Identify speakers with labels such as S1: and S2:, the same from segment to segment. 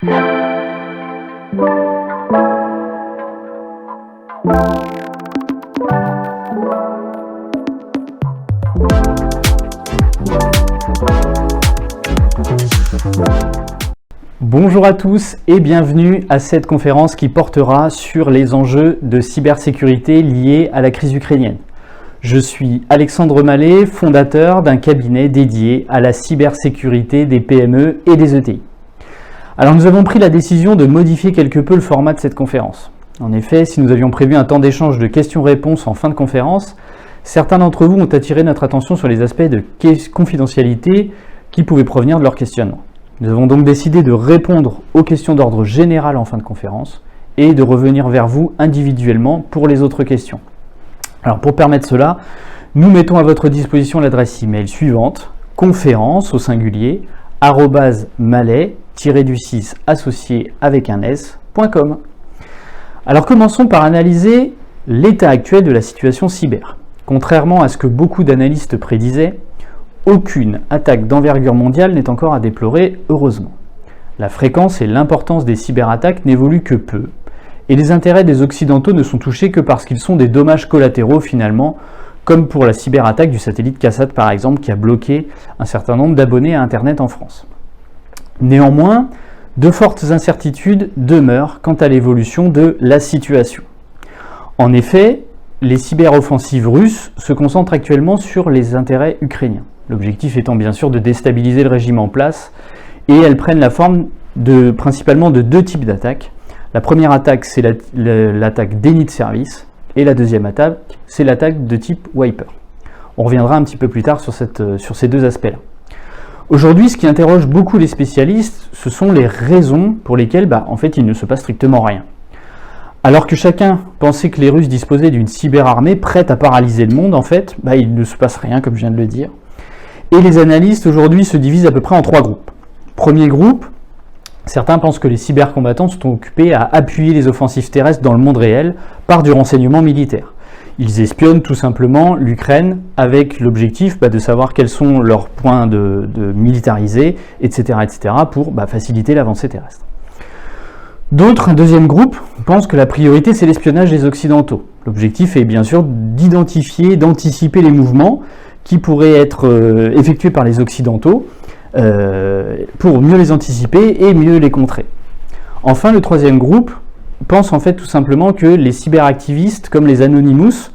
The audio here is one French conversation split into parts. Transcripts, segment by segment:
S1: Bonjour à tous et bienvenue à cette conférence qui portera sur les enjeux de cybersécurité liés à la crise ukrainienne. Je suis Alexandre Mallet, fondateur d'un cabinet dédié à la cybersécurité des PME et des ETI. Alors nous avons pris la décision de modifier quelque peu le format de cette conférence. En effet, si nous avions prévu un temps d'échange de questions-réponses en fin de conférence, certains d'entre vous ont attiré notre attention sur les aspects de confidentialité qui pouvaient provenir de leur questionnement. Nous avons donc décidé de répondre aux questions d'ordre général en fin de conférence et de revenir vers vous individuellement pour les autres questions. Alors pour permettre cela, nous mettons à votre disposition l'adresse email suivante, conférence au singulier, @mallet-du6 associé avec un s.com. Alors commençons par analyser l'état actuel de la situation cyber. Contrairement à ce que beaucoup d'analystes prédisaient, aucune attaque d'envergure mondiale n'est encore à déplorer, heureusement. La fréquence et l'importance des cyberattaques n'évoluent que peu, et les intérêts des Occidentaux ne sont touchés que parce qu'ils sont des dommages collatéraux finalement, comme pour la cyberattaque du satellite CASAT par exemple, qui a bloqué un certain nombre d'abonnés à Internet en France. Néanmoins, de fortes incertitudes demeurent quant à l'évolution de la situation. En effet, les cyberoffensives russes se concentrent actuellement sur les intérêts ukrainiens. L'objectif étant bien sûr de déstabiliser le régime en place, et elles prennent la forme principalement de deux types d'attaques. La première attaque, c'est l'attaque déni de service, et la deuxième attaque, c'est l'attaque de type wiper. On reviendra un petit peu plus tard sur ces deux aspects-là. Aujourd'hui, ce qui interroge beaucoup les spécialistes, ce sont les raisons pour lesquelles en fait, il ne se passe strictement rien. Alors que chacun pensait que les Russes disposaient d'une cyberarmée prête à paralyser le monde, en fait, il ne se passe rien, comme je viens de le dire. Et les analystes aujourd'hui se divisent à peu près en trois groupes. Premier groupe, certains pensent que les cybercombattants sont occupés à appuyer les offensives terrestres dans le monde réel par du renseignement militaire. Ils espionnent tout simplement l'Ukraine avec l'objectif de savoir quels sont leurs points de militariser, etc., pour faciliter l'avancée terrestre. D'autres, un deuxième groupe, pensent que la priorité c'est l'espionnage des Occidentaux. L'objectif est bien sûr d'identifier, d'anticiper les mouvements qui pourraient être effectués par les Occidentaux pour mieux les anticiper et mieux les contrer. Enfin, le troisième groupe pense en fait tout simplement que les cyberactivistes comme les Anonymous,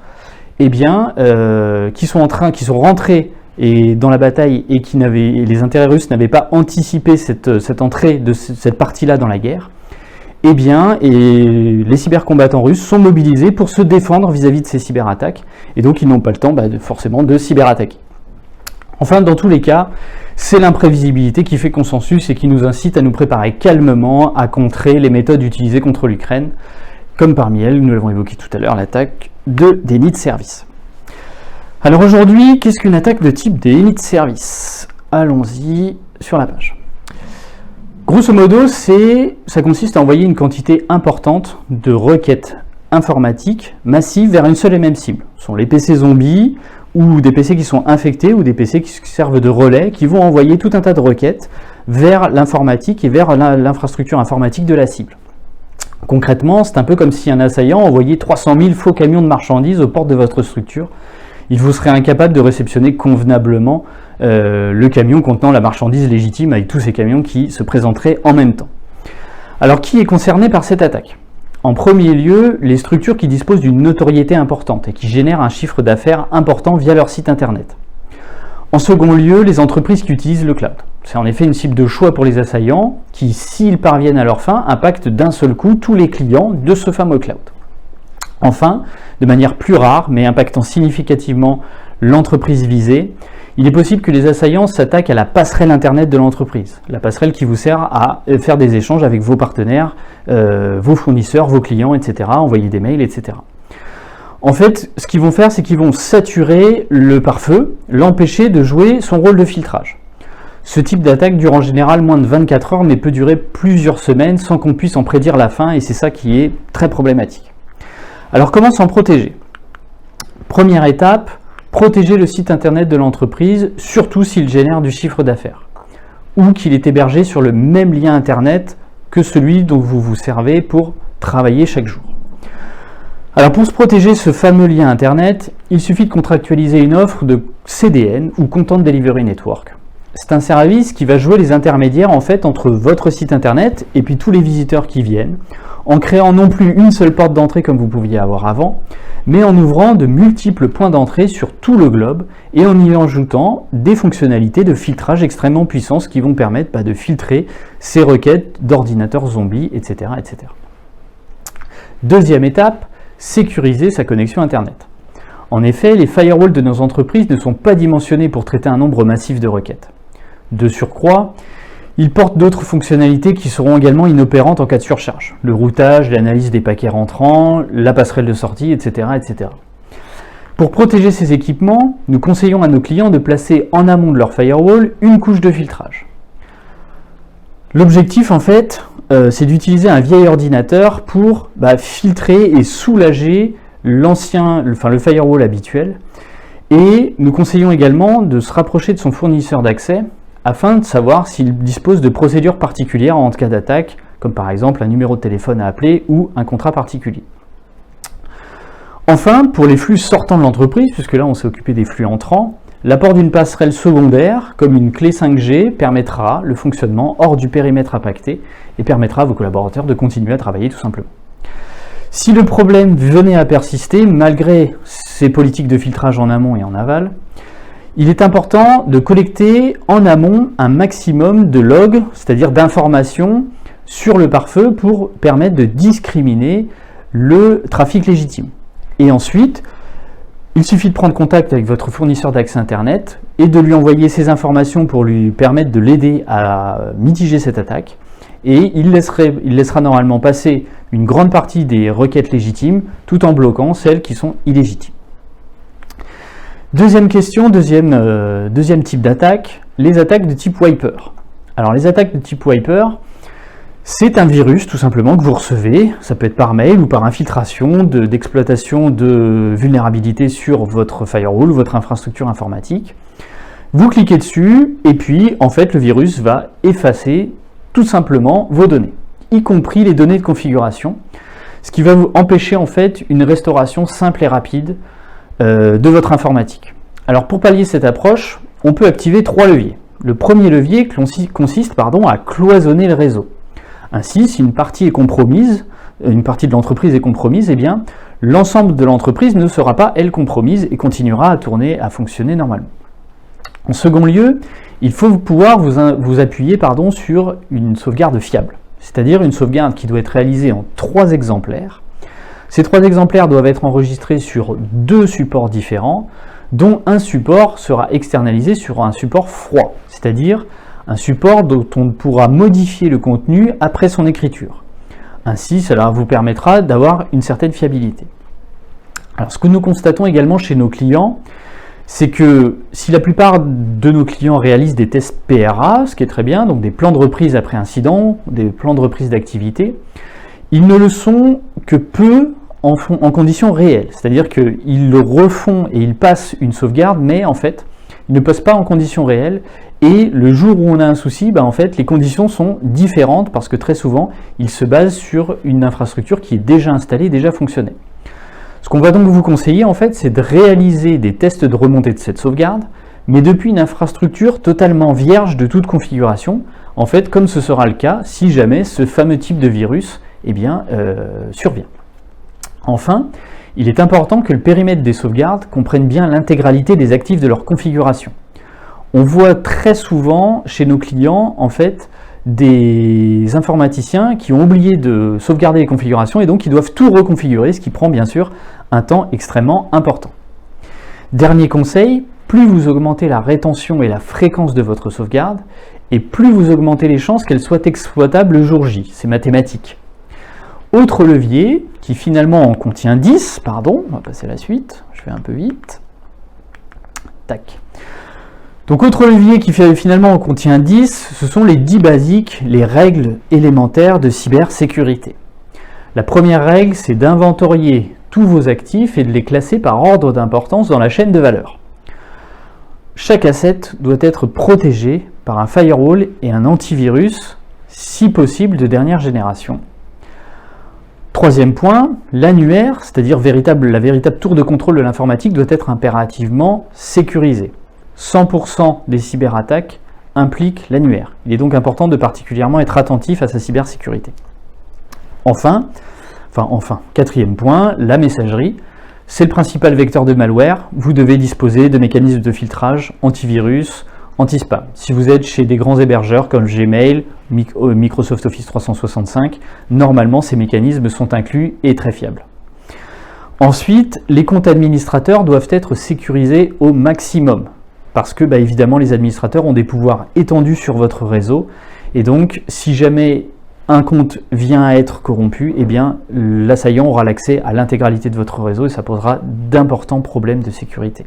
S1: qui sont rentrés dans la bataille et les intérêts russes n'avaient pas anticipé cette entrée de cette partie-là dans la guerre, et les cybercombattants russes sont mobilisés pour se défendre vis-à-vis de ces cyberattaques, et donc ils n'ont pas le temps forcément de cyberattaquer. Enfin, dans tous les cas, c'est l'imprévisibilité qui fait consensus et qui nous incite à nous préparer calmement à contrer les méthodes utilisées contre l'Ukraine, comme parmi elles, nous l'avons évoqué tout à l'heure, l'attaque de déni de service. Alors aujourd'hui, qu'est-ce qu'une attaque de type déni de service ? Allons-y sur la page. Grosso modo, ça consiste à envoyer une quantité importante de requêtes informatiques massives vers une seule et même cible. Ce sont les PC zombies ou des PC qui sont infectés ou des PC qui servent de relais, qui vont envoyer tout un tas de requêtes vers l'informatique et vers l'infrastructure informatique de la cible. Concrètement, c'est un peu comme si un assaillant envoyait 300 000 faux camions de marchandises aux portes de votre structure. Il vous serait incapable de réceptionner convenablement le camion contenant la marchandise légitime avec tous ces camions qui se présenteraient en même temps. Alors qui est concerné par cette attaque ? En premier lieu, les structures qui disposent d'une notoriété importante et qui génèrent un chiffre d'affaires important via leur site internet. En second lieu, les entreprises qui utilisent le cloud. C'est en effet une cible de choix pour les assaillants qui, s'ils parviennent à leur fin, impactent d'un seul coup tous les clients de ce fameux cloud. Enfin, de manière plus rare, mais impactant significativement l'entreprise visée, il est possible que les assaillants s'attaquent à la passerelle Internet de l'entreprise, la passerelle qui vous sert à faire des échanges avec vos partenaires, vos fournisseurs, vos clients, etc., envoyer des mails, etc. En fait, ce qu'ils vont faire, c'est qu'ils vont saturer le pare-feu, l'empêcher de jouer son rôle de filtrage. Ce type d'attaque dure en général moins de 24 heures, mais peut durer plusieurs semaines sans qu'on puisse en prédire la fin, et c'est ça qui est très problématique. Alors comment s'en protéger ? Première étape, protéger le site internet de l'entreprise, surtout s'il génère du chiffre d'affaires, ou qu'il est hébergé sur le même lien internet que celui dont vous vous servez pour travailler chaque jour. Alors pour se protéger ce fameux lien Internet, il suffit de contractualiser une offre de CDN ou Content Delivery Network. C'est un service qui va jouer les intermédiaires en fait entre votre site Internet et puis tous les visiteurs qui viennent, en créant non plus une seule porte d'entrée comme vous pouviez avoir avant, mais en ouvrant de multiples points d'entrée sur tout le globe et en y ajoutant des fonctionnalités de filtrage extrêmement puissantes qui vont permettre de filtrer ces requêtes d'ordinateurs zombies, etc., etc. Deuxième étape, sécuriser sa connexion Internet. En effet, les firewalls de nos entreprises ne sont pas dimensionnés pour traiter un nombre massif de requêtes. De surcroît, ils portent d'autres fonctionnalités qui seront également inopérantes en cas de surcharge. Le routage, l'analyse des paquets rentrants, la passerelle de sortie, etc., etc. Pour protéger ces équipements, nous conseillons à nos clients de placer en amont de leur firewall une couche de filtrage. L'objectif, en fait, c'est d'utiliser un vieil ordinateur pour filtrer et soulager le firewall habituel. Et nous conseillons également de se rapprocher de son fournisseur d'accès afin de savoir s'il dispose de procédures particulières en cas d'attaque, comme par exemple un numéro de téléphone à appeler ou un contrat particulier. Enfin, pour les flux sortant de l'entreprise, puisque là on s'est occupé des flux entrants, l'apport d'une passerelle secondaire, comme une clé 5G, permettra le fonctionnement hors du périmètre impacté et permettra à vos collaborateurs de continuer à travailler tout simplement. Si le problème venait à persister, malgré ces politiques de filtrage en amont et en aval, il est important de collecter en amont un maximum de logs, c'est-à-dire d'informations sur le pare-feu pour permettre de discriminer le trafic légitime. Et ensuite, il suffit de prendre contact avec votre fournisseur d'accès Internet et de lui envoyer ces informations pour lui permettre de l'aider à mitiger cette attaque. Et il laissera normalement passer une grande partie des requêtes légitimes tout en bloquant celles qui sont illégitimes. Deuxième question, deuxième type d'attaque, les attaques de type wiper. Alors les attaques de type wiper, c'est un virus tout simplement que vous recevez, ça peut être par mail ou par infiltration d'exploitation de vulnérabilité sur votre firewall ou votre infrastructure informatique. Vous cliquez dessus et puis en fait le virus va effacer tout simplement vos données, y compris les données de configuration, ce qui va vous empêcher en fait une restauration simple et rapide de votre informatique. Alors pour pallier cette approche, on peut activer trois leviers. Le premier levier consiste à cloisonner le réseau. Ainsi, si une partie est compromise, une partie de l'entreprise est compromise, eh bien l'ensemble de l'entreprise ne sera pas, elle, compromise et continuera à tourner, à fonctionner normalement. En second lieu, il faut pouvoir vous appuyer sur une sauvegarde fiable, c'est-à-dire une sauvegarde qui doit être réalisée en 3 exemplaires. Ces 3 exemplaires doivent être enregistrés sur 2 supports différents, dont un support sera externalisé sur un support froid, c'est-à-dire un support dont on pourra modifier le contenu après son écriture. Ainsi, cela vous permettra d'avoir une certaine fiabilité. Alors, ce que nous constatons également chez nos clients, c'est que si la plupart de nos clients réalisent des tests PRA, ce qui est très bien, donc des plans de reprise après incident, des plans de reprise d'activité, ils ne le sont que peu en conditions réelles. C'est-à-dire qu'ils le refont et ils passent une sauvegarde, mais en fait, ils ne passent pas en conditions réelles. Et le jour où on a un souci, en fait, les conditions sont différentes parce que très souvent, ils se basent sur une infrastructure qui est déjà installée, déjà fonctionnelle. Ce qu'on va donc vous conseiller, en fait, c'est de réaliser des tests de remontée de cette sauvegarde, mais depuis une infrastructure totalement vierge de toute configuration, en fait, comme ce sera le cas si jamais ce fameux type de virus survient. Enfin, il est important que le périmètre des sauvegardes comprenne bien l'intégralité des actifs de leur configuration. On voit très souvent chez nos clients, en fait, des informaticiens qui ont oublié de sauvegarder les configurations et donc qui doivent tout reconfigurer, ce qui prend bien sûr un temps extrêmement important. Dernier conseil, plus vous augmentez la rétention et la fréquence de votre sauvegarde, et plus vous augmentez les chances qu'elle soit exploitable le jour J. C'est mathématique. Autre levier, qui finalement en contient 10, on va passer à la suite, je fais un peu vite. Tac. Donc autre levier qui finalement en contient 10, ce sont les 10 basiques, les règles élémentaires de cybersécurité. La première règle, c'est d'inventorier tous vos actifs et de les classer par ordre d'importance dans la chaîne de valeur. Chaque asset doit être protégé par un firewall et un antivirus si possible de dernière génération. Troisième point, l'annuaire, c'est-à-dire la véritable tour de contrôle de l'informatique, doit être impérativement sécurisé. 100% des cyberattaques impliquent l'annuaire. Il est donc important de particulièrement être attentif à sa cybersécurité. Enfin, quatrième point, la messagerie. C'est le principal vecteur de malware. Vous devez disposer de mécanismes de filtrage, antivirus, anti-spam. Si vous êtes chez des grands hébergeurs comme Gmail, Microsoft Office 365, normalement ces mécanismes sont inclus et très fiables. Ensuite, les comptes administrateurs doivent être sécurisés au maximum parce que évidemment les administrateurs ont des pouvoirs étendus sur votre réseau et donc si jamais un compte vient à être corrompu, eh bien l'assaillant aura l'accès à l'intégralité de votre réseau et ça posera d'importants problèmes de sécurité.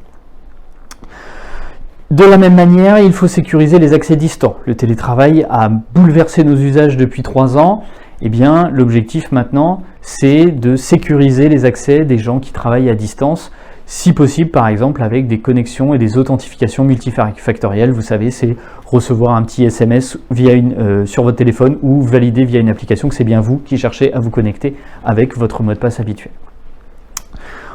S1: De la même manière, il faut sécuriser les accès distants. Le télétravail a bouleversé nos usages depuis 3 ans. Eh bien, l'objectif maintenant, c'est de sécuriser les accès des gens qui travaillent à distance, si possible, par exemple, avec des connexions et des authentifications multifactorielles. Vous savez, c'est recevoir un petit SMS sur votre téléphone ou valider via une application que c'est bien vous qui cherchez à vous connecter avec votre mot de passe habituel.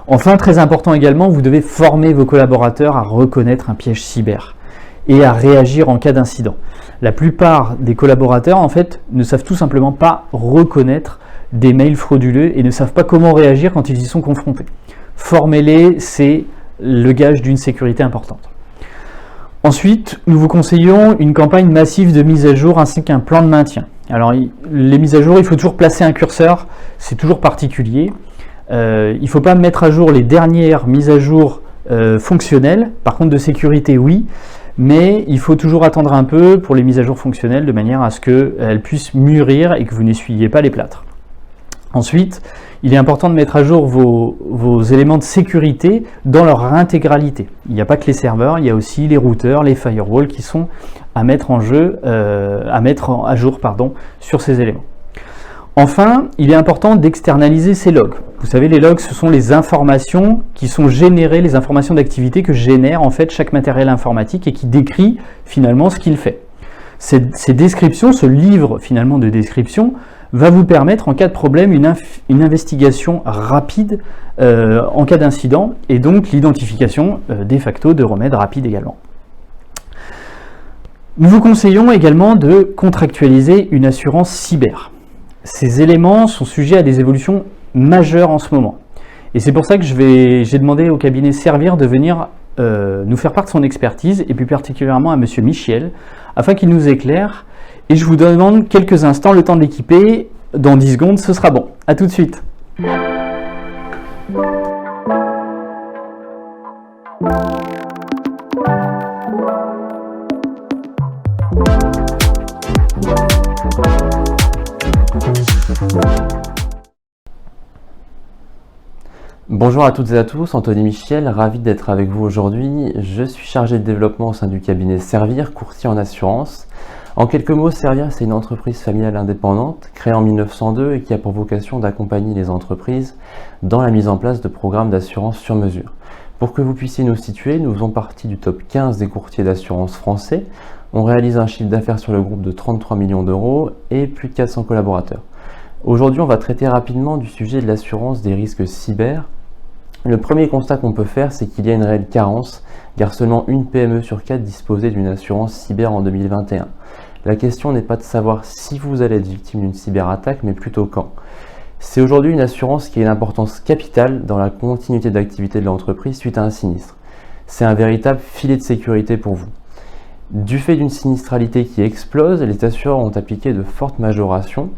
S1: Enfin, très important également, vous devez former vos collaborateurs à reconnaître un piège cyber et à réagir en cas d'incident. La plupart des collaborateurs, en fait, ne savent tout simplement pas reconnaître des mails frauduleux et ne savent pas comment réagir quand ils y sont confrontés. Formez-les, c'est le gage d'une sécurité importante. Ensuite, nous vous conseillons une campagne massive de mise à jour ainsi qu'un plan de maintien. Alors, les mises à jour, il faut toujours placer un curseur, c'est toujours particulier. Il ne faut pas mettre à jour les dernières mises à jour fonctionnelles, par contre de sécurité oui, mais il faut toujours attendre un peu pour les mises à jour fonctionnelles de manière à ce qu'elles puissent mûrir et que vous n'essuyez pas les plâtres. Ensuite, il est important de mettre à jour vos éléments de sécurité dans leur intégralité. Il n'y a pas que les serveurs, il y a aussi les routeurs, les firewalls qui sont à mettre à jour sur ces éléments. Enfin, il est important d'externaliser ces logs. Vous savez, les logs, ce sont les informations qui sont générées, les informations d'activité que génère en fait chaque matériel informatique et qui décrit finalement ce qu'il fait. Ces descriptions, ce livre finalement de description, va vous permettre en cas de problème une investigation rapide en cas d'incident et donc l'identification de facto de remèdes rapides également. Nous vous conseillons également de contractualiser une assurance cyber. Ces éléments sont sujets à des évolutions majeures en ce moment. Et c'est pour ça que j'ai demandé au cabinet Servir de venir nous faire part de son expertise, et plus particulièrement à Monsieur Michiel, afin qu'il nous éclaire. Et je vous demande quelques instants, le temps de l'équiper. Dans 10 secondes, ce sera bon. A tout de suite.
S2: Bonjour à toutes et à tous, Anthony Michiel, ravi d'être avec vous aujourd'hui. Je suis chargé de développement au sein du cabinet Servir, courtier en assurance. En quelques mots, Servir, c'est une entreprise familiale indépendante créée en 1902 et qui a pour vocation d'accompagner les entreprises dans la mise en place de programmes d'assurance sur mesure. Pour que vous puissiez nous situer, nous faisons partie du top 15 des courtiers d'assurance français. On réalise un chiffre d'affaires sur le groupe de 33 millions d'euros et plus de 400 collaborateurs. Aujourd'hui, on va traiter rapidement du sujet de l'assurance des risques cyber. Le premier constat qu'on peut faire, c'est qu'il y a une réelle carence, car seulement une PME sur 4 disposait d'une assurance cyber en 2021. La question n'est pas de savoir si vous allez être victime d'une cyberattaque, mais plutôt quand. C'est aujourd'hui une assurance qui a une importance capitale dans la continuité d'activité de l'entreprise suite à un sinistre. C'est un véritable filet de sécurité pour vous. Du fait d'une sinistralité qui explose, les assureurs ont appliqué de fortes majorations.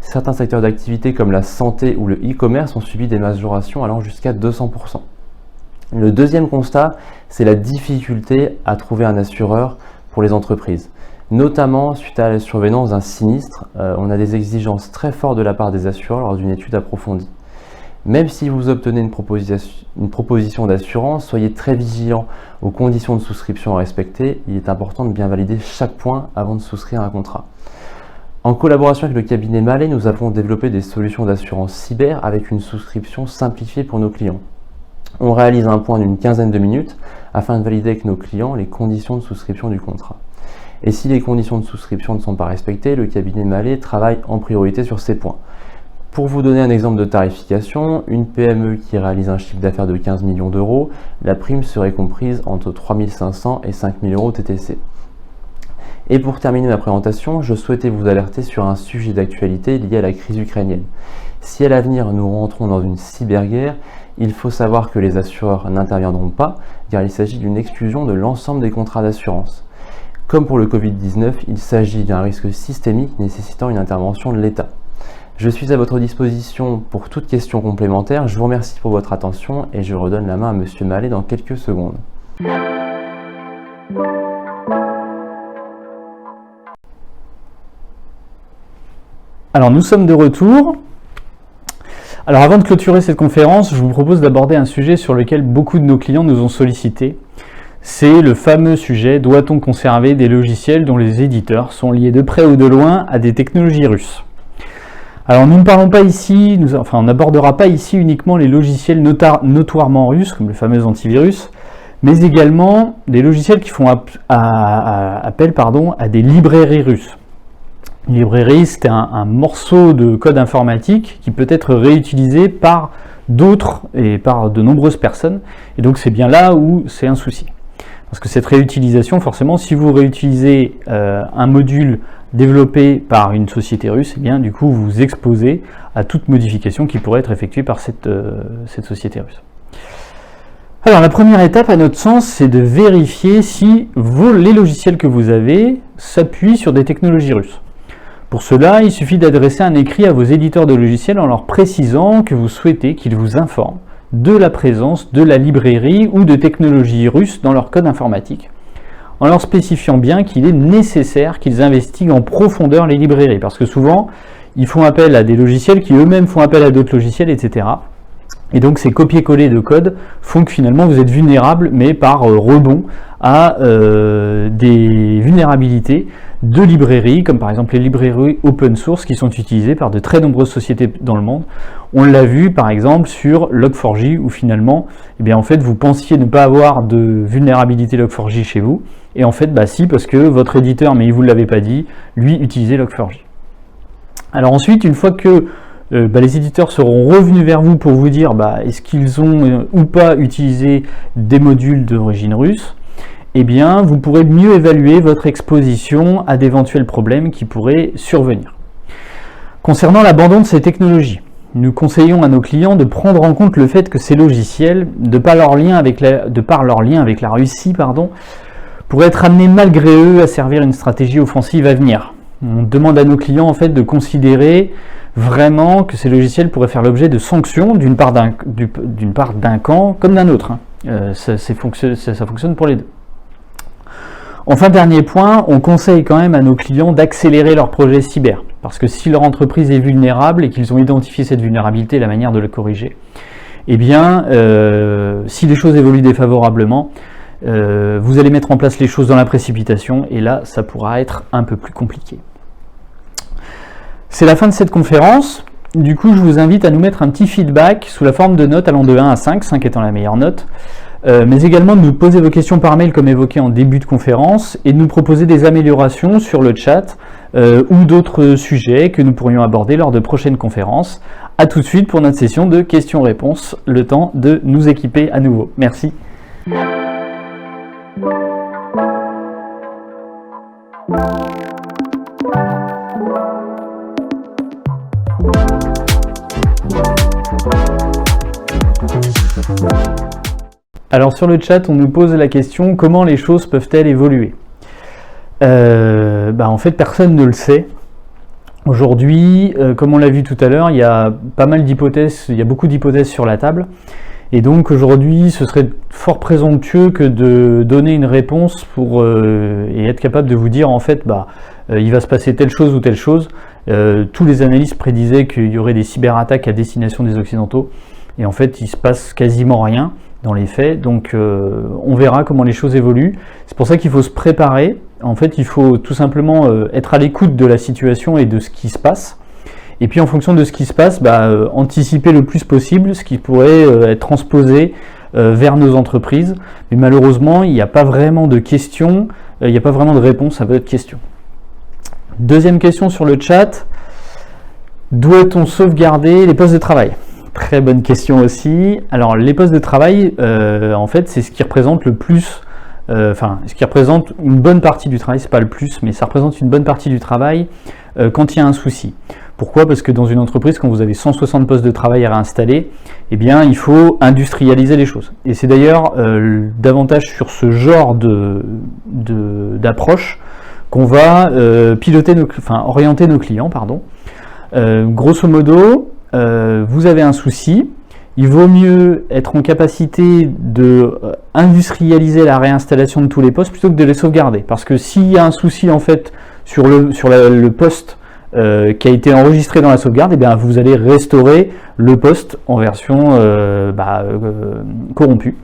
S2: Certains secteurs d'activité comme la santé ou le e-commerce ont subi des majorations allant jusqu'à 200%. Le deuxième constat, c'est la difficulté à trouver un assureur pour les entreprises. Notamment suite à la survenance d'un sinistre, on a des exigences très fortes de la part des assureurs lors d'une étude approfondie. Même si vous obtenez une proposition d'assurance, soyez très vigilant aux conditions de souscription à respecter. Il est important de bien valider chaque point avant de souscrire un contrat. En collaboration avec le cabinet Mallet, nous avons développé des solutions d'assurance cyber avec une souscription simplifiée pour nos clients. On réalise un point d'une quinzaine de minutes afin de valider avec nos clients les conditions de souscription du contrat. Et si les conditions de souscription ne sont pas respectées, le cabinet Mallet travaille en priorité sur ces points. Pour vous donner un exemple de tarification, une PME qui réalise un chiffre d'affaires de 15 millions d'euros, la prime serait comprise entre 3 500 et 5 000 euros TTC. Et pour terminer ma présentation, je souhaitais vous alerter sur un sujet d'actualité lié à la crise ukrainienne. Si à l'avenir nous rentrons dans une cyberguerre, il faut savoir que les assureurs n'interviendront pas, car il s'agit d'une exclusion de l'ensemble des contrats d'assurance. Comme pour le Covid-19, il s'agit d'un risque systémique nécessitant une intervention de l'État. Je suis à votre disposition pour toute question complémentaire. Je vous remercie pour votre attention et je redonne la main à Monsieur Mallet dans quelques secondes.
S1: Alors nous sommes de retour. Alors avant de clôturer cette conférence, je vous propose d'aborder un sujet sur lequel beaucoup de nos clients nous ont sollicité. C'est le fameux sujet: doit-on conserver des logiciels dont les éditeurs sont liés de près ou de loin à des technologies russes? Alors nous ne parlons pas ici, on n'abordera pas ici uniquement les logiciels notoirement russes, comme le fameux antivirus, mais également des logiciels qui font appel à des librairies russes. Une librairie, c'est un morceau de code informatique qui peut être réutilisé par d'autres et par de nombreuses personnes, et donc c'est bien là où c'est un souci. Parce que cette réutilisation, forcément, si vous réutilisez un module développé par une société russe, eh bien, du coup, vous vous exposez à toute modification qui pourrait être effectuée par cette société russe. Alors, la première étape, à notre sens, c'est de vérifier si les logiciels que vous avez s'appuient sur des technologies russes. Pour cela, il suffit d'adresser un écrit à vos éditeurs de logiciels en leur précisant que vous souhaitez qu'ils vous informent de la présence de la librairie ou de technologies russes dans leur code informatique, en leur spécifiant bien qu'il est nécessaire qu'ils investiguent en profondeur les librairies, parce que souvent, ils font appel à des logiciels qui eux-mêmes font appel à d'autres logiciels, etc. Et donc ces copier-coller de code font que finalement vous êtes vulnérable, mais par rebond, à des vulnérabilités de librairies, comme par exemple les librairies open source qui sont utilisées par de très nombreuses sociétés dans le monde. On l'a vu par exemple sur Log4j, où finalement, eh bien, en fait, vous pensiez ne pas avoir de vulnérabilité Log4j chez vous, et en fait, bah si, parce que votre éditeur, mais il ne vous l'avait pas dit, lui utilisait Log4j. Alors ensuite, une fois que les éditeurs seront revenus vers vous pour vous dire est-ce qu'ils ont ou pas utilisé des modules d'origine russe, eh bien, vous pourrez mieux évaluer votre exposition à d'éventuels problèmes qui pourraient survenir. Concernant l'abandon de ces technologies, nous conseillons à nos clients de prendre en compte le fait que ces logiciels, de par leur lien avec la Russie, pourraient être amenés malgré eux à servir une stratégie offensive à venir. On demande à nos clients en fait de considérer vraiment que ces logiciels pourraient faire l'objet de sanctions d'une part d'un camp comme d'un autre. Ça fonctionne pour les deux. Enfin, dernier point, on conseille quand même à nos clients d'accélérer leur projet cyber, parce que si leur entreprise est vulnérable et qu'ils ont identifié cette vulnérabilité et la manière de le corriger, eh bien, si les choses évoluent défavorablement, vous allez mettre en place les choses dans la précipitation, et là, ça pourra être un peu plus compliqué. C'est la fin de cette conférence. Du coup, je vous invite à nous mettre un petit feedback sous la forme de notes allant de 1 à 5, 5 étant la meilleure note, mais également de nous poser vos questions par mail comme évoqué en début de conférence et de nous proposer des améliorations sur le chat ou d'autres sujets que nous pourrions aborder lors de prochaines conférences. A tout de suite pour notre session de questions-réponses, le temps de nous équiper à nouveau. Merci. Alors sur le chat, on nous pose la question: comment les choses peuvent-elles évoluer? En fait, personne ne le sait. Aujourd'hui, comme on l'a vu tout à l'heure, il y a pas mal d'hypothèses, il y a beaucoup d'hypothèses sur la table. Et donc aujourd'hui, ce serait fort présomptueux que de donner une réponse et être capable de vous dire en fait, il va se passer telle chose ou telle chose. Tous les analystes prédisaient qu'il y aurait des cyberattaques à destination des Occidentaux. Et en fait, il se passe quasiment rien dans les faits. Donc on verra comment les choses évoluent. C'est pour ça qu'il faut se préparer. En fait, il faut tout simplement être à l'écoute de la situation et de ce qui se passe. Et puis en fonction de ce qui se passe, anticiper le plus possible ce qui pourrait être transposé vers nos entreprises. Mais malheureusement, il n'y a pas vraiment de questions, il n'y a pas vraiment de réponse à votre question. Deuxième question sur le chat. Doit-on sauvegarder les postes de travail? Très bonne question aussi. Alors les postes de travail, en fait, c'est ce qui représente le plus, ce qui représente une bonne partie du travail, c'est pas le plus, mais ça représente une bonne partie du travail quand il y a un souci. Pourquoi? Parce que dans une entreprise, quand vous avez 160 postes de travail à réinstaller, eh bien, il faut industrialiser les choses. Et c'est d'ailleurs davantage sur ce genre d'approche qu'on va orienter nos clients, pardon. Grosso modo, vous avez un souci, il vaut mieux être en capacité de industrialiser la réinstallation de tous les postes plutôt que de les sauvegarder. Parce que s'il y a un souci en fait sur le poste qui a été enregistré dans la sauvegarde, eh bien, vous allez restaurer le poste en version corrompue.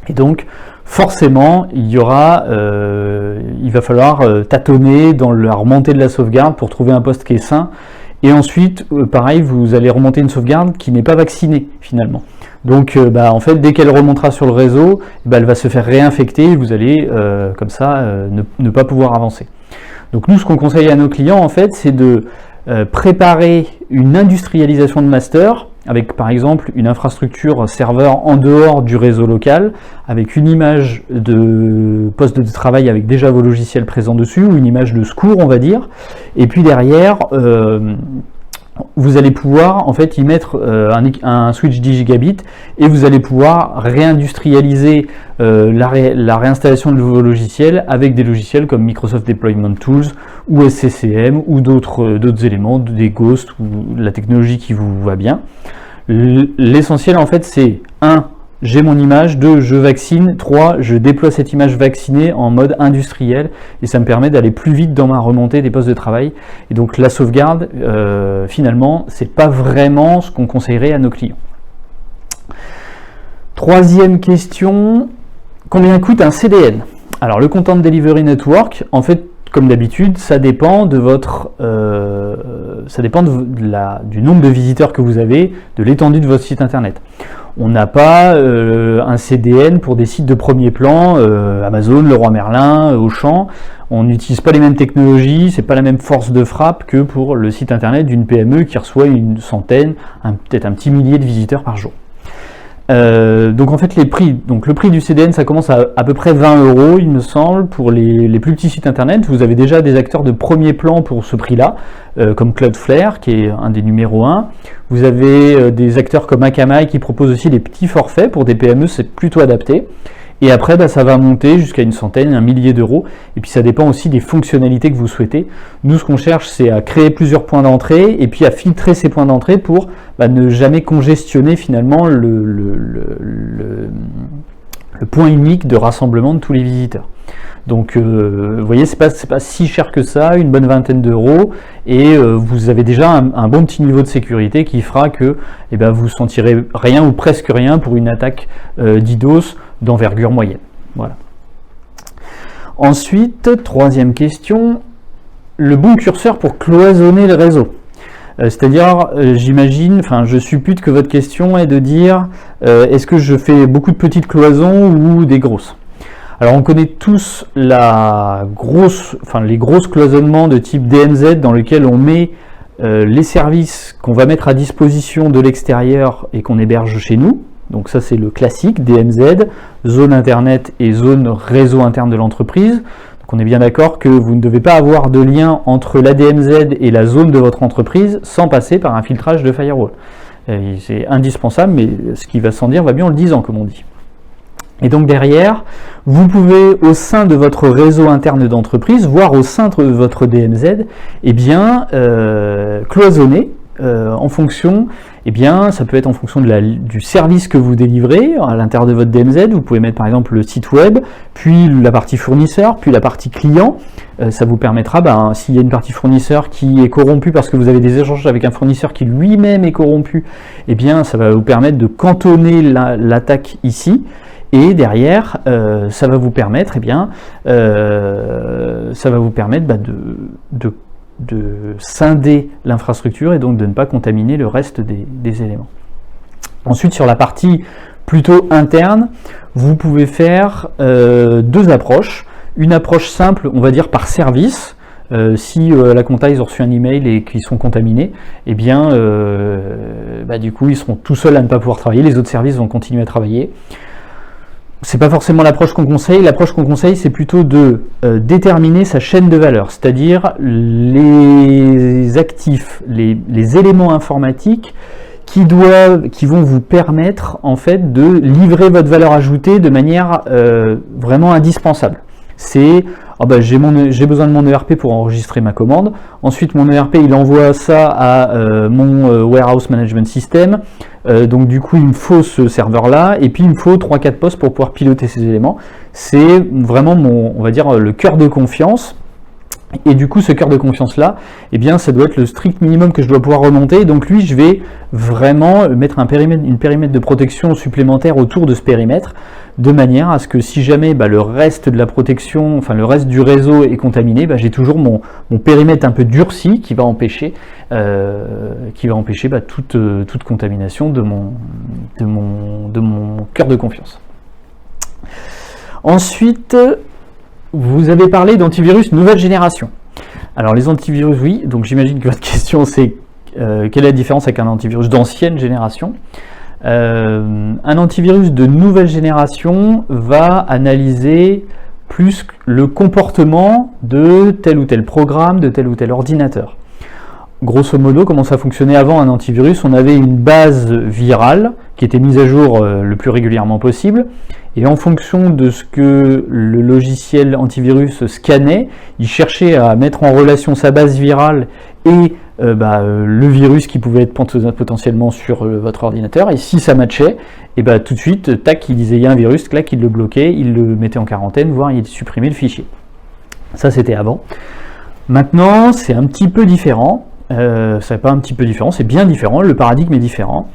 S1: Et donc, forcément, il va falloir tâtonner dans la remontée de la sauvegarde pour trouver un poste qui est sain. Et ensuite, pareil, vous allez remonter une sauvegarde qui n'est pas vaccinée finalement. Donc, en fait, dès qu'elle remontera sur le réseau, elle va se faire réinfecter et vous allez, comme ça, ne pas pouvoir avancer. Donc nous, ce qu'on conseille à nos clients, en fait, c'est de préparer une industrialisation de master avec, par exemple, une infrastructure serveur en dehors du réseau local, avec une image de poste de travail avec déjà vos logiciels présents dessus, ou une image de secours, on va dire. Et puis derrière, vous allez pouvoir en fait y mettre un switch 10 gigabits et vous allez pouvoir réindustrialiser la réinstallation de vos logiciels avec des logiciels comme Microsoft Deployment Tools ou SCCM ou d'autres éléments, des Ghosts ou la technologie qui vous va bien. L'essentiel en fait c'est 1. J'ai mon image, 2. Je vaccine, 3. Je déploie cette image vaccinée en mode industriel et ça me permet d'aller plus vite dans ma remontée des postes de travail. Et donc la sauvegarde, finalement, c'est pas vraiment ce qu'on conseillerait à nos clients. Troisième question, combien coûte un CDN? Alors le Content Delivery Network, en fait, comme d'habitude, ça dépend de du nombre de visiteurs que vous avez, de l'étendue de votre site internet. On n'a pas un CDN pour des sites de premier plan, Amazon, Leroy Merlin, Auchan. On n'utilise pas les mêmes technologies, c'est pas la même force de frappe que pour le site internet d'une PME qui reçoit une centaine, peut-être un petit millier de visiteurs par jour. Donc en fait les prix, donc le prix du CDN ça commence à peu près 20 €, il me semble, pour les plus petits sites internet. Vous avez déjà des acteurs de premier plan pour ce prix là, comme Cloudflare qui est un des numéros 1. Vous avez des acteurs comme Akamai qui proposent aussi des petits forfaits pour des PME, c'est plutôt adapté. Et après, ça va monter jusqu'à une centaine, un millier d'euros. Et puis ça dépend aussi des fonctionnalités que vous souhaitez. Nous, ce qu'on cherche, c'est à créer plusieurs points d'entrée et puis à filtrer ces points d'entrée pour ne jamais congestionner finalement le point unique de rassemblement de tous les visiteurs. Donc, vous voyez, c'est pas si cher que ça, une bonne vingtaine d'euros, et vous avez déjà un bon petit niveau de sécurité qui fera que vous sentirez rien ou presque rien pour une attaque DDoS d'envergure moyenne. Voilà. Ensuite, troisième question, le bon curseur pour cloisonner le réseau. C'est-à-dire, je suppute que votre question est de dire est-ce que je fais beaucoup de petites cloisons ou des grosses? Alors on connaît tous les grosses cloisonnements de type DMZ dans lesquels on met les services qu'on va mettre à disposition de l'extérieur et qu'on héberge chez nous. Donc ça c'est le classique DMZ, zone internet et zone réseau interne de l'entreprise. Donc on est bien d'accord que vous ne devez pas avoir de lien entre la DMZ et la zone de votre entreprise sans passer par un filtrage de firewall. C'est indispensable, mais ce qui va sans dire va bien en le disant, comme on dit. Et donc derrière, vous pouvez au sein de votre réseau interne d'entreprise, voire au sein de votre DMZ, cloisonner en fonction, ça peut être en fonction du service que vous délivrez à l'intérieur de votre DMZ. Vous pouvez mettre par exemple le site web, puis la partie fournisseur, puis la partie client. Ça vous permettra, s'il y a une partie fournisseur qui est corrompue parce que vous avez des échanges avec un fournisseur qui lui-même est corrompu, ça va vous permettre de cantonner l'attaque ici. Et derrière, ça va vous permettre, de scinder l'infrastructure et donc de ne pas contaminer le reste des éléments. Ensuite, sur la partie plutôt interne, vous pouvez faire deux approches. Une approche simple, on va dire par service. Si la compta ils ont reçu un email et qu'ils sont contaminés, eh bien du coup ils seront tout seuls à ne pas pouvoir travailler, les autres services vont continuer à travailler. C'est pas forcément l'approche qu'on conseille. L'approche qu'on conseille, c'est plutôt de déterminer sa chaîne de valeur, c'est-à-dire les actifs, les éléments informatiques qui vont vous permettre en fait de livrer votre valeur ajoutée de manière vraiment indispensable. C'est j'ai besoin de mon ERP pour enregistrer ma commande. Ensuite, mon ERP il envoie ça à mon Warehouse Management System. Donc du coup, il me faut ce serveur-là, et puis il me faut 3-4 postes pour pouvoir piloter ces éléments. C'est vraiment on va dire, le cœur de confiance. Et du coup, ce cœur de confiance-là, eh bien, ça doit être le strict minimum que je dois pouvoir remonter. Donc lui, je vais vraiment mettre une périmètre de protection supplémentaire autour de ce périmètre, de manière à ce que si jamais le reste de la protection, enfin le reste du réseau est contaminé, j'ai toujours mon périmètre un peu durci qui va empêcher toute contamination de mon cœur de confiance. Ensuite, vous avez parlé d'antivirus nouvelle génération. Alors les antivirus, oui, donc j'imagine que votre question c'est quelle est la différence avec un antivirus d'ancienne génération. Un antivirus de nouvelle génération va analyser plus le comportement de tel ou tel programme, de tel ou tel ordinateur. Grosso modo, comment ça fonctionnait avant un antivirus? On avait une base virale qui était mise à jour le plus régulièrement possible, et en fonction de ce que le logiciel antivirus scannait, il cherchait à mettre en relation sa base virale et le virus qui pouvait être potentiellement sur votre ordinateur, et si ça matchait, et tout de suite, tac, il disait il y a un virus, clac, il le bloquait, il le mettait en quarantaine, voire il supprimait le fichier. Ça c'était avant. Maintenant, c'est un petit peu différent. C'est pas un petit peu différent, c'est bien différent, le paradigme est différent.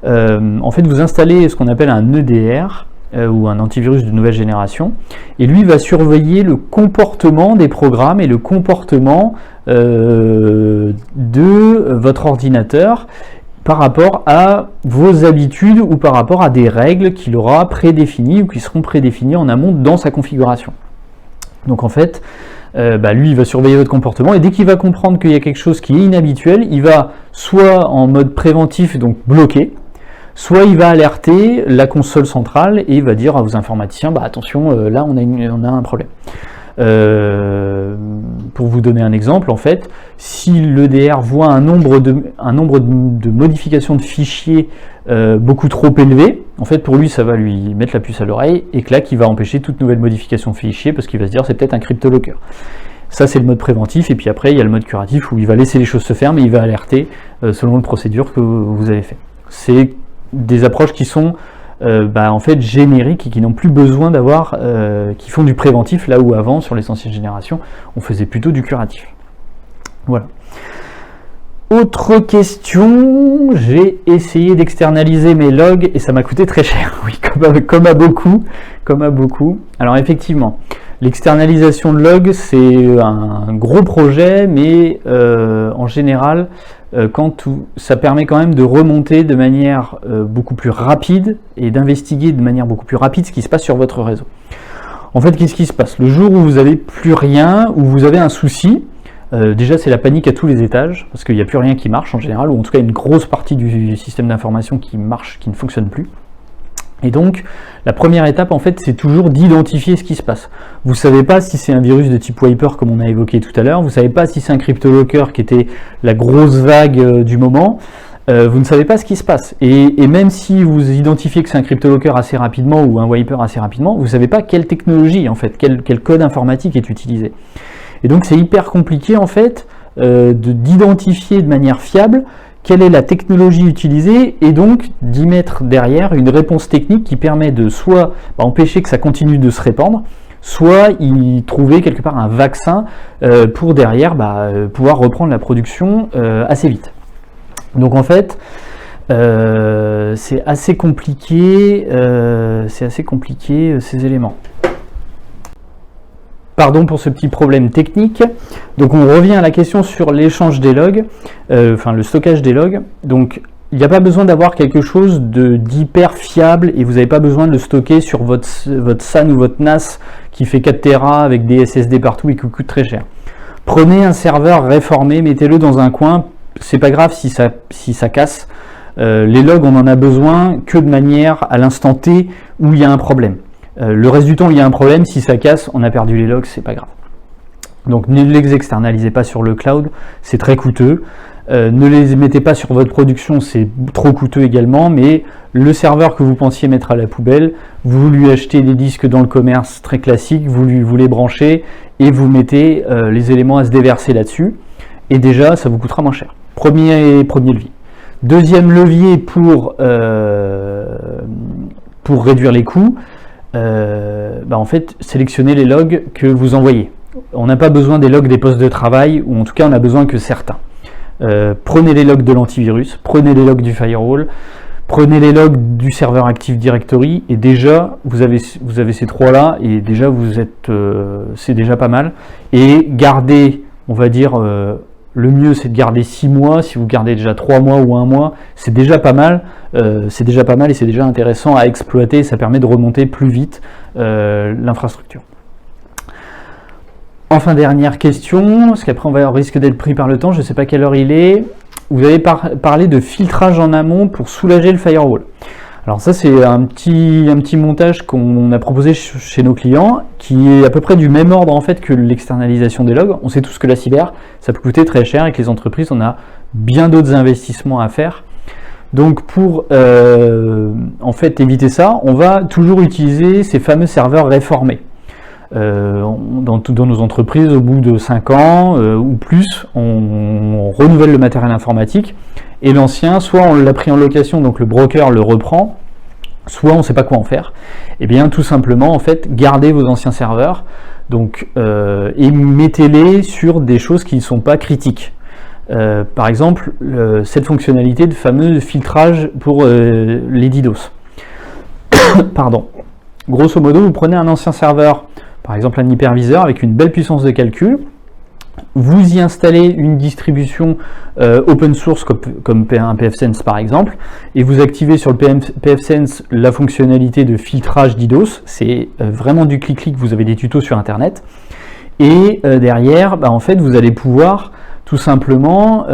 S1: En fait, vous installez ce qu'on appelle un EDR ou un antivirus de nouvelle génération, et lui va surveiller le comportement des programmes et le comportement de votre ordinateur par rapport à vos habitudes ou par rapport à des règles qu'il aura prédéfinies ou qui seront prédéfinies en amont dans sa configuration. Donc en fait, lui il va surveiller votre comportement, et dès qu'il va comprendre qu'il y a quelque chose qui est inhabituel, il va soit en mode préventif, donc bloquer, soit il va alerter la console centrale et il va dire à vos informaticiens attention, là on a un problème. Pour vous donner un exemple, en fait, si l'EDR voit un nombre de modifications de fichiers beaucoup trop élevé, en fait pour lui ça va lui mettre la puce à l'oreille, et clac, il va empêcher toute nouvelle modification de fichiers parce qu'il va se dire c'est peut-être un cryptolocker. Ça c'est le mode préventif, et puis après il y a le mode curatif où il va laisser les choses se faire, mais il va alerter selon la procédure que vous avez fait. C'est des approches qui sont en fait génériques et qui n'ont plus besoin d'avoir, qui font du préventif, là où avant sur les anciennes générations on faisait plutôt du curatif. Voilà. Autre question, j'ai essayé d'externaliser mes logs et ça m'a coûté très cher. Oui, comme à beaucoup. Alors effectivement, l'externalisation de logs c'est un gros projet, mais en général, ça permet quand même de remonter de manière beaucoup plus rapide et d'investiguer de manière beaucoup plus rapide ce qui se passe sur votre réseau. En fait, qu'est-ce qui se passe? Le jour où vous n'avez plus rien, où vous avez un souci, déjà c'est la panique à tous les étages, parce qu'il n'y a plus rien qui marche en général, ou en tout cas une grosse partie du système d'information qui ne fonctionne plus. Et donc, la première étape, en fait, c'est toujours d'identifier ce qui se passe. Vous ne savez pas si c'est un virus de type wiper, comme on a évoqué tout à l'heure, vous ne savez pas si c'est un cryptolocker qui était la grosse vague du moment, vous ne savez pas ce qui se passe. Et même si vous identifiez que c'est un cryptolocker assez rapidement ou un wiper assez rapidement, vous ne savez pas quelle technologie, en fait, quel code informatique est utilisé. Et donc, c'est hyper compliqué, en fait, d'identifier de manière fiable quelle est la technologie utilisée, et donc d'y mettre derrière une réponse technique qui permet de soit empêcher que ça continue de se répandre, soit y trouver quelque part un vaccin pour derrière pouvoir reprendre la production assez vite. Donc en fait, c'est assez compliqué ces éléments. Pardon pour ce petit problème technique. Donc on revient à la question sur l'échange des logs, le stockage des logs. Donc il n'y a pas besoin d'avoir quelque chose d'hyper fiable et vous n'avez pas besoin de le stocker sur votre SAN ou votre NAS qui fait 4 Tera avec des SSD partout et qui coûte très cher. Prenez un serveur réformé, mettez-le dans un coin, c'est pas grave si ça casse. Les logs, on en a besoin que de manière à l'instant T où il y a un problème. Le reste du temps, il y a un problème, si ça casse, on a perdu les logs, c'est pas grave. Donc ne les externalisez pas sur le cloud, c'est très coûteux. Ne les mettez pas sur votre production, c'est trop coûteux également, mais le serveur que vous pensiez mettre à la poubelle, vous lui achetez des disques dans le commerce très classique, vous les branchez et vous mettez les éléments à se déverser là-dessus, et déjà ça vous coûtera moins cher. Premier levier. Deuxième levier pour réduire les coûts, en fait, sélectionnez les logs que vous envoyez. On n'a pas besoin des logs des postes de travail, ou en tout cas on a besoin que certains. Prenez les logs de l'antivirus, prenez les logs du firewall, prenez les logs du serveur Active Directory, et déjà vous avez ces trois-là, et déjà c'est déjà pas mal. Et gardez, on va dire, le mieux c'est de garder 6 mois. Si vous gardez déjà 3 mois ou 1 mois, c'est déjà pas mal. Et c'est déjà intéressant à exploiter. Ça permet de remonter plus vite l'infrastructure. Enfin, dernière question, parce qu'après on risque d'être pris par le temps, je ne sais pas quelle heure il est. Vous avez parlé de filtrage en amont pour soulager le firewall. Alors ça, c'est un petit montage qu'on a proposé chez nos clients, qui est à peu près du même ordre en fait que l'externalisation des logs. On sait tous que la cyber, ça peut coûter très cher et que les entreprises, on a bien d'autres investissements à faire. Donc pour en fait éviter ça, on va toujours utiliser ces fameux serveurs réformés. Dans nos entreprises, au bout de 5 ans ou plus, on renouvelle le matériel informatique, et l'ancien, soit on l'a pris en location, donc le broker le reprend, soit on ne sait pas quoi en faire. Et bien tout simplement, en fait, gardez vos anciens serveurs, donc, et mettez-les sur des choses qui ne sont pas critiques. Par exemple, cette fonctionnalité de fameux filtrage pour les DDoS. Pardon. Grosso modo, vous prenez un ancien serveur, par exemple un hyperviseur avec une belle puissance de calcul, vous y installez une distribution open source comme un pfSense par exemple, et vous activez sur le pfSense la fonctionnalité de filtrage DDoS. C'est vraiment du clic-clic, vous avez des tutos sur internet, et derrière, en fait, vous allez pouvoir tout simplement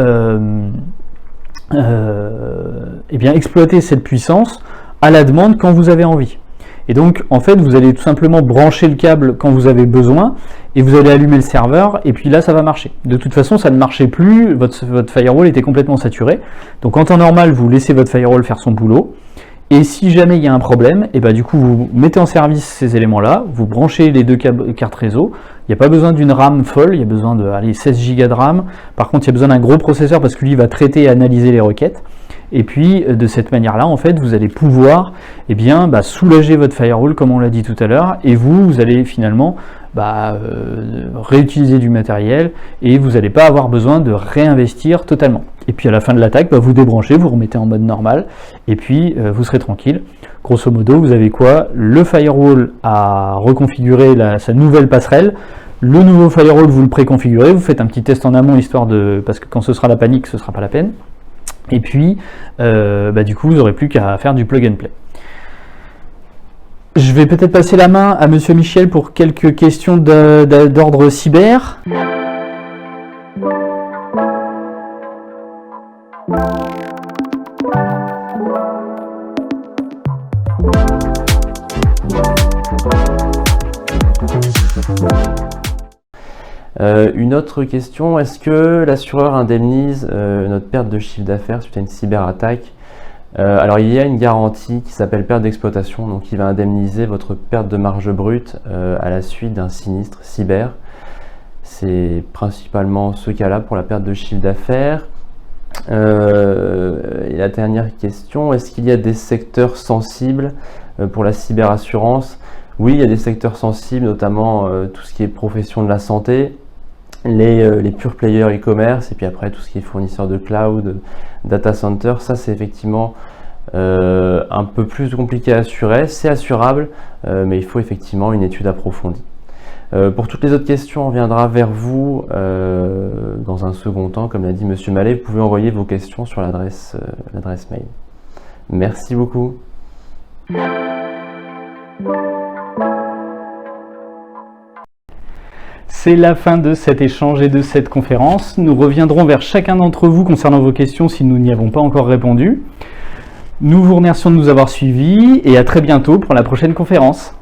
S1: exploiter cette puissance à la demande quand vous avez envie. Et donc, en fait, vous allez tout simplement brancher le câble quand vous avez besoin, et vous allez allumer le serveur, et puis là, ça va marcher. De toute façon, ça ne marchait plus, votre firewall était complètement saturé. Donc, en temps normal, vous laissez votre firewall faire son boulot, et si jamais il y a un problème, et du coup, vous mettez en service ces éléments-là, vous branchez les deux cartes réseau. Il n'y a pas besoin d'une RAM folle, il y a besoin de 16 Go de RAM. Par contre, il y a besoin d'un gros processeur parce que lui va traiter et analyser les requêtes. Et puis, de cette manière-là, en fait, vous allez pouvoir soulager votre firewall, comme on l'a dit tout à l'heure, et vous allez finalement réutiliser du matériel, et vous n'allez pas avoir besoin de réinvestir totalement. Et puis, à la fin de l'attaque, vous débranchez, vous remettez en mode normal, et puis vous serez tranquille. Grosso modo, vous avez quoi? Le firewall à reconfigurer sa nouvelle passerelle. Le nouveau firewall, vous le préconfigurez, vous faites un petit test en amont, parce que quand ce sera la panique, ce ne sera pas la peine. Et puis, du coup, vous n'aurez plus qu'à faire du plug and play. Je vais peut-être passer la main à Monsieur Michel pour quelques questions d'ordre cyber.
S2: Une autre question, est-ce que l'assureur indemnise notre perte de chiffre d'affaires suite à une cyberattaque? Alors il y a une garantie qui s'appelle perte d'exploitation, donc il va indemniser votre perte de marge brute à la suite d'un sinistre cyber. C'est principalement ce cas-là pour la perte de chiffre d'affaires. Et la dernière question, est-ce qu'il y a des secteurs sensibles pour la cyberassurance? Oui, il y a des secteurs sensibles, notamment tout ce qui est profession de la santé, les pure players e-commerce, et puis après tout ce qui est fournisseur de cloud, data center. Ça c'est effectivement un peu plus compliqué à assurer. C'est assurable, mais il faut effectivement une étude approfondie. Pour toutes les autres questions, on reviendra vers vous dans un second temps. Comme l'a dit Monsieur Mallet, vous pouvez envoyer vos questions sur l'adresse mail. Merci beaucoup.
S1: C'est la fin de cet échange et de cette conférence. Nous reviendrons vers chacun d'entre vous concernant vos questions si nous n'y avons pas encore répondu. Nous vous remercions de nous avoir suivis et à très bientôt pour la prochaine conférence.